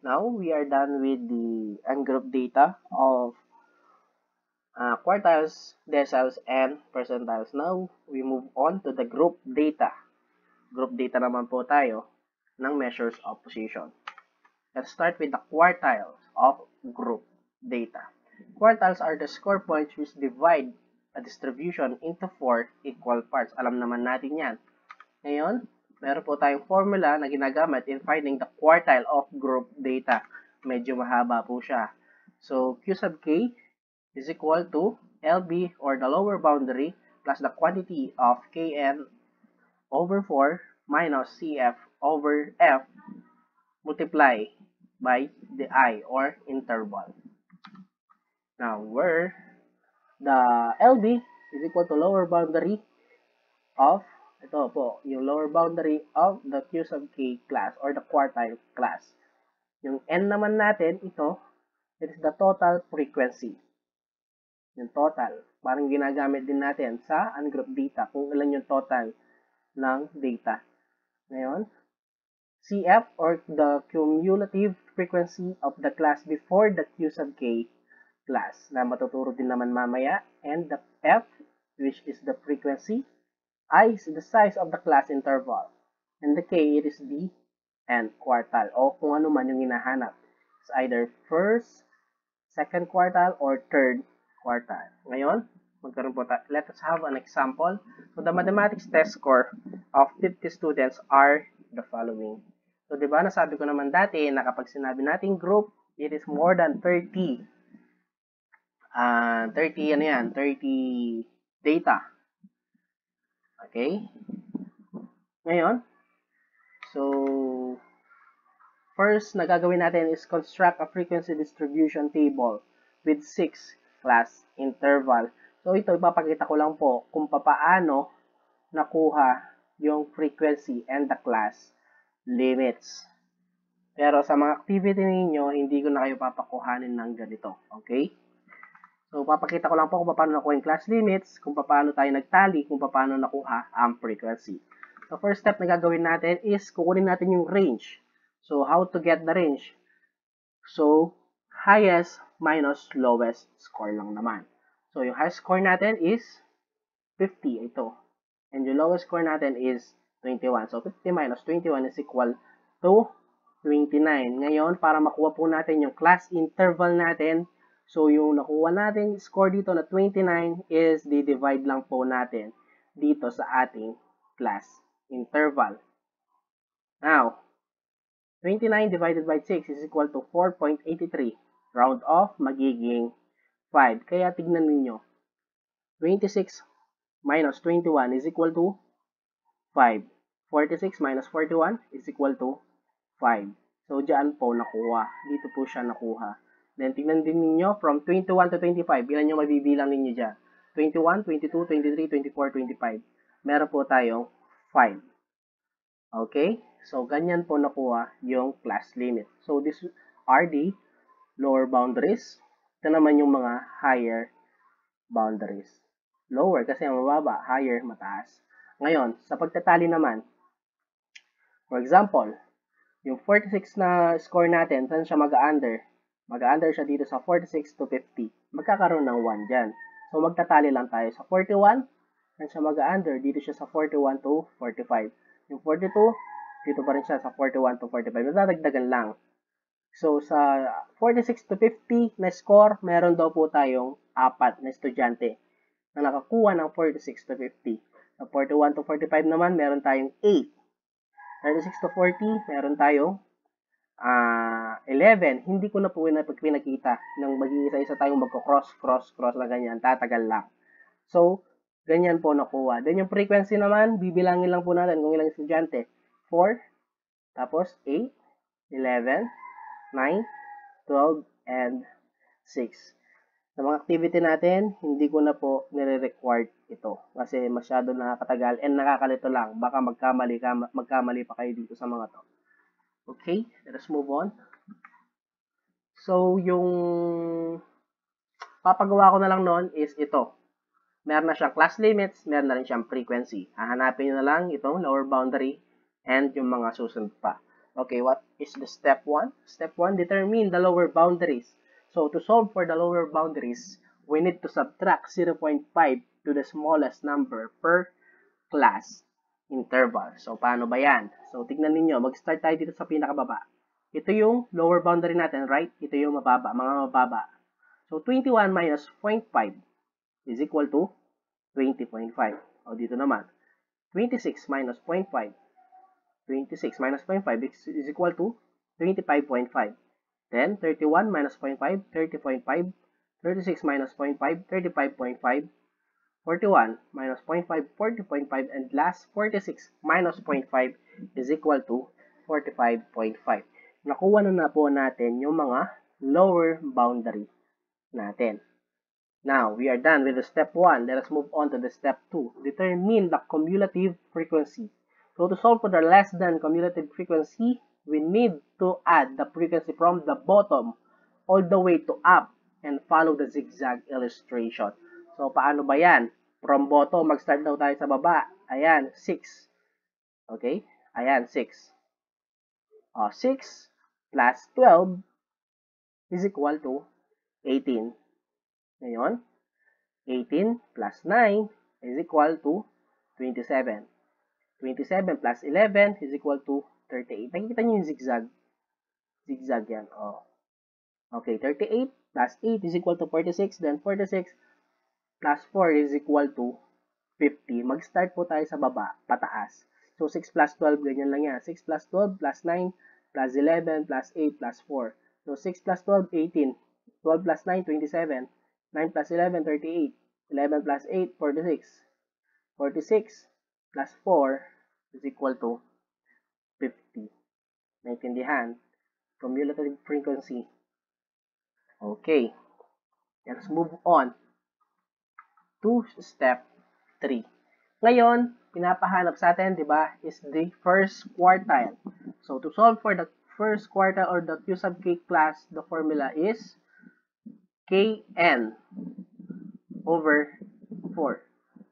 Now, we are done with the ungroup data of quartiles, deciles, and percentiles. Now, we move on to the group data. Group data naman po tayo ng measures of position. Let's start with the quartiles of group data. Quartiles are the score points which divide a distribution into 4 equal parts. Alam naman natin yan. Ngayon, meron po tayong formula na ginagamit in finding the quartile of group data. Medyo mahaba po siya. So, Q sub K is equal to LB or the lower boundary plus the quantity of Kn over 4 minus CF over F multiply by the I or interval. Now, where the LB is equal to lower boundary of, ito po, yung lower boundary of the Q sub K class or the quartile class. Yung N naman natin, ito, it is the total frequency. Yung total. Parang ginagamit din natin sa ungroup data kung ilan yung total ng data. Ngayon, CF or the cumulative frequency of the class before the Q sub K class na matuturo din naman mamaya, and the F, which is the frequency, I is the size of the class interval, and the K, it is the N quartile o kung ano man yung hinahanap. It's either first, second quartile, or third quartile. Ngayon, magkaroon po tayo. Let us have an example. So, the mathematics test score of 50 students are the following. So, di ba, nasabi ko naman dati na kapag sinabi nating group, it is more than 30 data. Okay? Ngayon, so, first na gagawin natin is construct a frequency distribution table with 6 class interval. So, ito, ipapakita ko lang po kung papaano nakuha yung frequency and the class limits. Pero sa mga activity ninyo, hindi ko na kayo papakuhanin ng ganito. Okay? So, papakita ko lang po kung paano nakuha yung class limits, kung paano tayo nagtali, kung paano nakuha ang frequency. So, first step na gagawin natin is kukunin natin yung range. So, how to get the range? So, highest minus lowest score lang naman. So, yung highest score natin is 50, ito. And yung lowest score natin is 21. So, 50 minus 21 is equal to 29. Ngayon, para makuha po natin yung class interval natin, so yung nakuha natin score dito na 29 is di-divide lang po natin dito sa ating class interval. Now, 29 divided by 6 is equal to 4.83. Round off, magiging 5. Kaya tignan ninyo, 26 minus 21 is equal to 5. 46 minus 41 is equal to 5. So, dyan po nakuha. Dito po siya nakuha. Then, tignan din ninyo, from 21 to 25, ilan yung mabibilang ninyo dyan? 21, 22, 23, 24, 25. Meron po tayong 5. Okay? So, ganyan po nakuha yung class limit. So, these are the lower boundaries. Ito naman yung mga higher boundaries. Lower kasi mababa, higher, mataas. Ngayon, sa pagtatali naman, for example, yung 46 na score natin, saan siya mag-under? Mag-under siya dito sa 46 to 50. Magkakaroon ng 1 dyan. So, magtatali lang tayo sa 41. Saan siya mag-under? Dito siya sa 41 to 45. Yung 42, dito pa rin siya sa 41 to 45. Nadadagdagan lang. So, sa 46 to 50 na score, meron daw po tayong 4 na estudyante na nakakuha ng 46 to 50. Sa 41 to 45 naman, meron tayong 8. 36 to 40, meron tayong 11. Hindi ko na po pinakita nang mag-iisa-isa tayong magko-cross na ganyan. Tatagal lang. So, ganyan po nakuha. Then, yung frequency naman, bibilangin lang po natin kung ilang estudyante. 4, tapos 8, 11, 9, 12, and 6. Sa mga activity natin, hindi ko na po nire-required ito kasi masyado nakakatagal and nakakalito lang. Baka magkamali pa kayo dito sa mga to. Okay, let us move on. So, yung papagawa ko na lang noon is ito. Meron na siyang class limits, meron na rin siyang frequency. Hahanapin nyo na lang itong lower boundary and yung mga susunod pa. Okay, what is the step 1? Step 1, determine the lower boundaries. So, to solve for the lower boundaries, we need to subtract 0.5 to the smallest number per class interval. So, paano ba yan? So, tignan ninyo, mag-start tayo dito sa pinakababa. Ito yung lower boundary natin, right? Ito yung mababa, mga mababa. So, 21 minus 0.5 is equal to 20.5. O, dito naman, 26 minus 0.5. 26 minus 0.5 is equal to 25.5. Then, 31 minus 0.5, 30.5. 36 minus 0.5, 35.5. 41 minus 0.5, 40.5. And last, 46 minus 0.5 is equal to 45.5. Nakuha na po natin yung mga lower boundary natin. Now, we are done with the step 1. Let us move on to the step 2. Determine the cumulative frequency. So, to solve for the less than cumulative frequency, we need to add the frequency from the bottom all the way to up and follow the zigzag illustration. So, paano ba yan? From bottom, mag-start daw tayo sa baba. Ayan, 6. Okay? Ayan, 6. 6 plus 12 is equal to 18. Ngayon, 18 plus 9 is equal to 27. 27 plus 11 is equal to 38. Nakikita nyo yung zigzag. Zigzag yan. Oh. Okay, 38 plus 8 is equal to 46. Then 46 plus 4 is equal to 50. Mag-start po tayo sa baba, pataas. So, 6 plus 12, ganyan lang yan. 6 plus 12 plus 9 plus 11 plus 8 plus 4. So, 6 plus 12, 18. 12 plus 9, 27. 9 plus 11, 38. 11 plus 8, 46. 46 plus 4 is equal to 50. Naintindihan? Cumulative frequency. Okay. Let's move on to step 3. Ngayon, pinapahanap sa atin, di ba, is the first quartile. So, to solve for the first quartile or the Q sub k class, the formula is Kn over 4.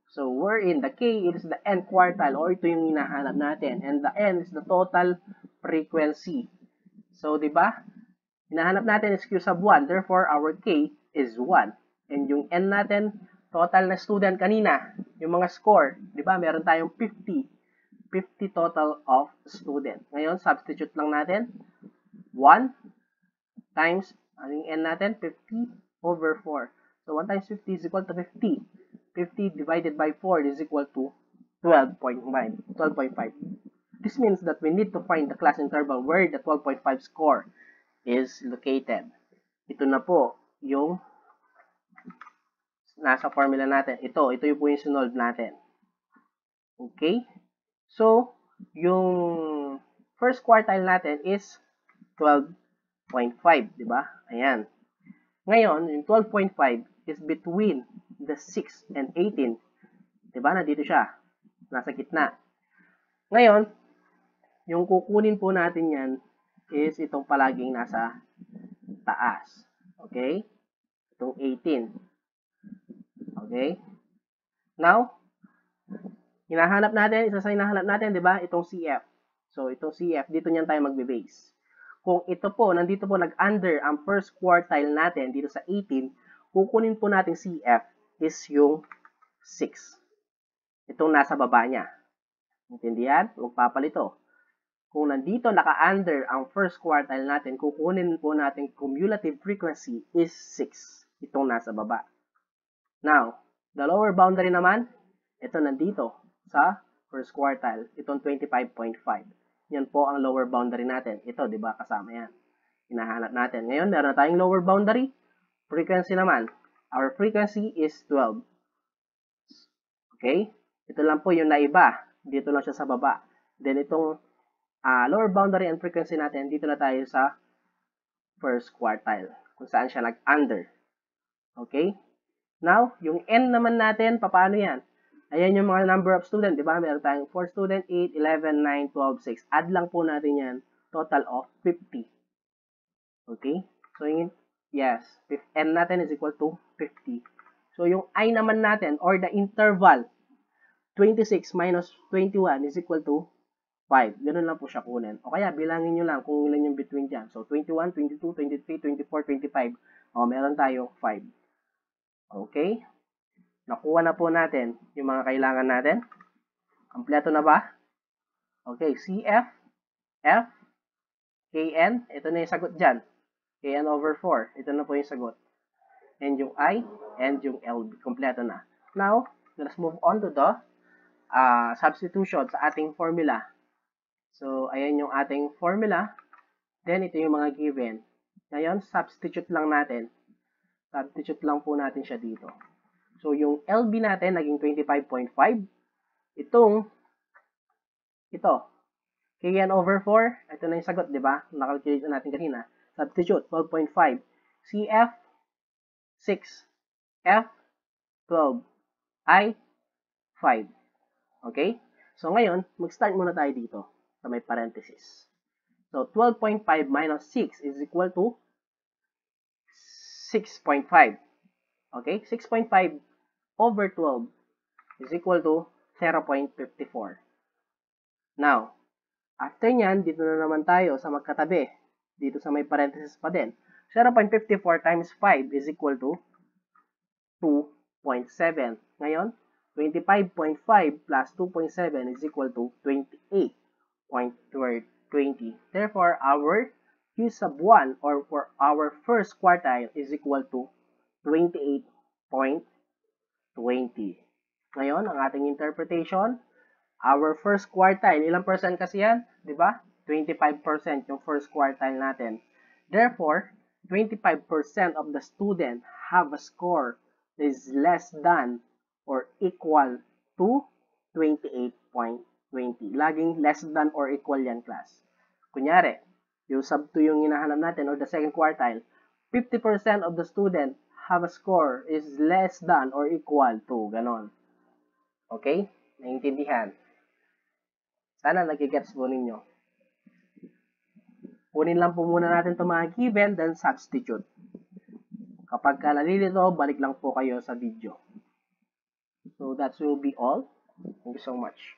So, wherein the K is the n quartile or ito yung hinahanap natin and the n is the total frequency. So, di ba? Hinahanap natin is Q sub 1. Therefore, our K is 1. And yung n natin, total na student kanina, yung mga score, di ba? Meron tayong 50. 50 total of student. Ngayon, substitute lang natin. 1 times, ano yung n natin? 50 over 4. So, 1 times 50 is equal to 50. 50 divided by 4 is equal to 12.5. This means that we need to find the class interval where the 12.5 score is located. Ito na po yung nasa formula natin. Ito yung po yung sinolve natin. Okay? So, yung first quartile natin is 12.5, di ba? Ayan. Ngayon, yung 12.5 is between the 6 and 18. Diba? Nandito siya. Nasa gitna. Ngayon, yung kukunin po natin yan is itong palaging nasa taas. Okay? Itong 18. Okay? Now, hinahanap natin, isa sa hinahanap natin, diba? Itong CF. So, itong CF, dito niyan tayo magbe-base. Kung ito po, nandito po nag-under ang first quartile natin dito sa 18, kukunin po natin CF is yung 6. Itong nasa baba niya. Intindihan? Huwag papalito. Kung nandito naka-under ang first quartile natin, kukunin po natin cumulative frequency is 6. Itong nasa baba. Now, the lower boundary naman, ito nandito sa first quartile. Itong 25.5. Yan po ang lower boundary natin. Ito, di ba, kasama yan. Hinahanap natin. Ngayon, meron na tayong lower boundary. Frequency naman. Our frequency is 12. Okay? Ito lang po yung naiba. Dito lang siya sa baba. Then, itong lower boundary and frequency natin, dito na tayo sa first quartile. Kung saan siya nag-under. Okay? Now, yung N naman natin, paano yan? Ayan yung mga number of student, di ba? Meron tayong 4 student, 8, 11, 9, 12, 6. Add lang po natin yan. Total of 50. Okay? So, yung, yes, N natin is equal to 50. So, yung I naman natin, or the interval, 26 minus 21 is equal to 5. Ganun lang po siya kunin. O kaya, bilangin nyo lang kung ilan yung between dyan. So, 21, 22, 23, 24, 25. O, meron tayong 5. Okay? Nakuha na po natin yung mga kailangan natin. Kompleto na ba? Okay, CF, F, KN. Ito na yung sagot dyan. KN over 4. Ito na po yung sagot. And yung I, and yung LB. Kompleto na. Now, let's move on to the substitution sa ating formula. So, ayan yung ating formula. Then, ito yung mga given. Ngayon, substitute lang natin. Substitute lang po natin siya dito. So, yung LB natin, naging 25.5. Ito, KN over 4. Ito na yung sagot, di ba? Nakalculate na natin kanina. Substitute, 12.5. CF, 6. F, 12. I, 5. Okay? So, ngayon, mag-start muna tayo dito sa may parenthesis. So, 12.5 minus 6 is equal to 6.5. Okay? 6.5 over 12 is equal to 0.54. Now, after nyan, dito na naman tayo sa magkatabi. Dito sa may parenthesis pa din. 0.54 times 5 is equal to 2.7. Ngayon, 25.5 plus 2.7 is equal to 28.20. Therefore, our Q sub 1 or for our first quartile is equal to 28.20. Ngayon, ang ating interpretation, our first quartile, ilang percent kasi yan? Diba? 25% yung first quartile natin. Therefore, 25% of the student have a score that is less than or equal to 28.20. Laging less than or equal yan, class. Kunyari, yung sub 2 yung hinahanap natin or the second quartile, 50% of the student have a score is less than or equal to, ganon. Okay? Naintindihan? Sana nagigets po ninyo. Kunin lang po muna natin itong mga given, then substitute. Kapag nalilito, balik lang po kayo sa video. So that will be all. Thank you so much.